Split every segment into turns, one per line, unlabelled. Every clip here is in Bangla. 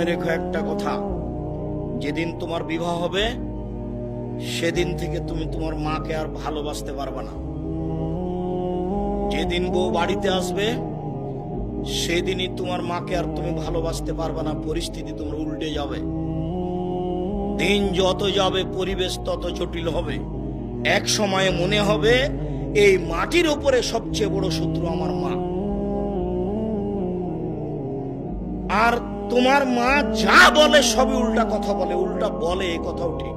মনে রেখো একটা কথা, যেদিন তোমার বিবাহ হবে সেদিন থেকে তুমি তোমার মাকে আর ভালোবাসতে পারবে না। যেদিন বউ বাড়িতে আসবে সেদিনই তোমার মাকে আর তুমি ভালোবাসতে পারবে না। পরিস্থিতি তোমার উল্টে যাবে। দিন যত যাবে পরিবেশ তত জটিল হবে। এক সময়ে মনে হবে এই মাটির উপরে সবচেয়ে বড় শত্রু আমার মা। আর তোমার মা যা বলে সবই উল্টা কথা বলে, উল্টা বলে, এই কথাও ঠিক।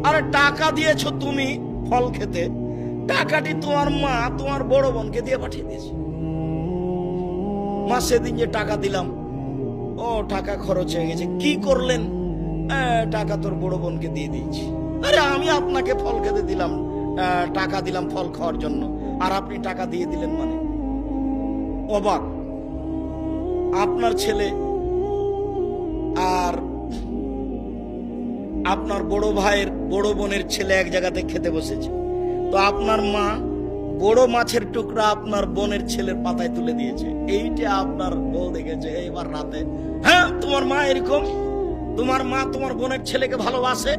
আরে টাকা দিয়েছো তুমি ফল খেতে, টাকাটি তোমার মা তোমার বড় বোনকে দিয়ে পাঠিয়ে দিয়েছে। মা সেদিন যে টাকা দিলাম, ও টাকা খরচ হয়ে গেছে, কি করলেন? টাকা তোর বড় বোনকে দিয়ে দিয়েছি। আরে আমি আপনাকে ফল খেতে দিলাম, টাকা দিলাম ফল খাওয়ার জন্য, আর আপনি টাকা দিয়ে দিলেন মানে? অবাক। আপনার ছেলে আর আপনার বড় ভাইয়ের বড় বোনের ছেলে এক জায়গাতে খেতে বসেছে, তো আপনার মা বড় মাছের টুকরা আপনার বোনের ছেলের পাতায় তুলে দিয়েছে। এইটা আপনার বউ দেখেছে এবার রাতে, হ্যাঁ তোমার মা এরকম, তোমার মা তোমার বোনের ছেলেকে ভালোবাসে।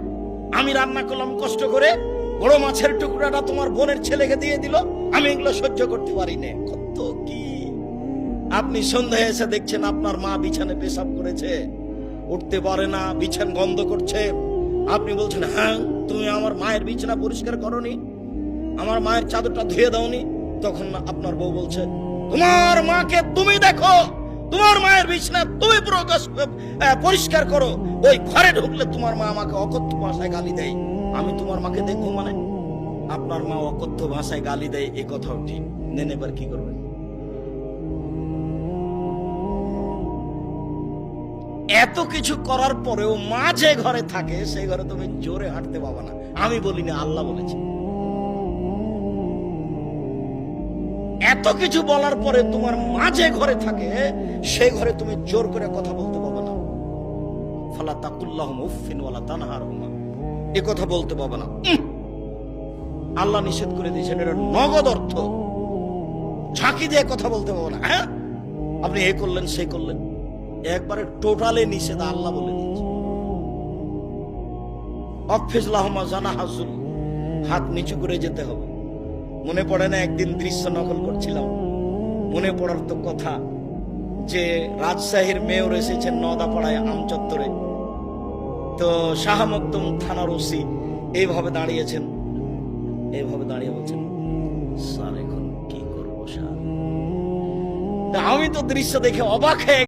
আমি রান্না করলাম কষ্ট করে, বড় মাছের টুকরাটা তোমার বোনের ছেলেকে দিয়ে দিল, আমি এগুলো সহ্য করতে পারি না। কত কি! আপনি সন্ধ্যায় এসে দেখছেন আপনার মা বিছানায় পেশাব করেছে, উঠতে পারে না, বিছানা গন্ধ করছে। আপনি বলছেন, হ্যাঁ তুমি আমার মায়ের বিছানা পরিষ্কার করনি, আমার মায়ের চাদরটা ধুয়ে দাওনি। তখন আপনার বউ বলছে, তোমার মাকে তুমি দেখো, তোমার মায়ের বিছানা তুমি পরিষ্কার করো। ওই ঘরে ঢুকলে তোমার মা আমাকে অকথ্য ভাষায় গালি দেয়, আমি তোমার মাকে দেখবো মানে? আপনার মা অকথ্য ভাষায় গালি দেয়, এ কথাও ঠিক। নেন এবার কি করবেন? এত কিছু করার পরেও মা যে ঘরে থাকে সেই ঘরে তুমি জোরে হাঁটতে পাবো না। আমি বলিনি, আল্লাহ বলেছে। এত কিছু বলার পরে তোমার মা যে ঘরে থাকে সেই ঘরে তুমি জোর করে কথা বলতে পাবো না। ফালা তাকুল্লাহুম উফফিন ওয়ালা তানহারহুমা, এ কথা বলতে পাবো না। আল্লাহ নিষেধ করে দিয়েছেন, এটা নগদ অর্থ। ঝাঁকি দিয়ে কথা বলতে পাবো না। হ্যাঁ আপনি এ করলেন সেই করলেন, একবারে টোটালে নিষেধ আল্লাহ বলে দিয়েছে। অফিজলাহমা জানা হাজুল, হাত নিচু করে যেতে হবে। মনে পড়ে না একদিন দৃশ্য নকল করছিলাম, মনে পড়ার তো কথা যে রাজশাহীর মেয়র এসেছেন নদাপাড়ায় আমচত্বরে, তো শাহ মকদুম থানার ওসি এইভাবে দাঁড়িয়েছেন, এইভাবে দাঁড়িয়ে বলছেন, স্যার এখন কি করবো স্যার? আমি তো দৃশ্য দেখে অবাক হয়ে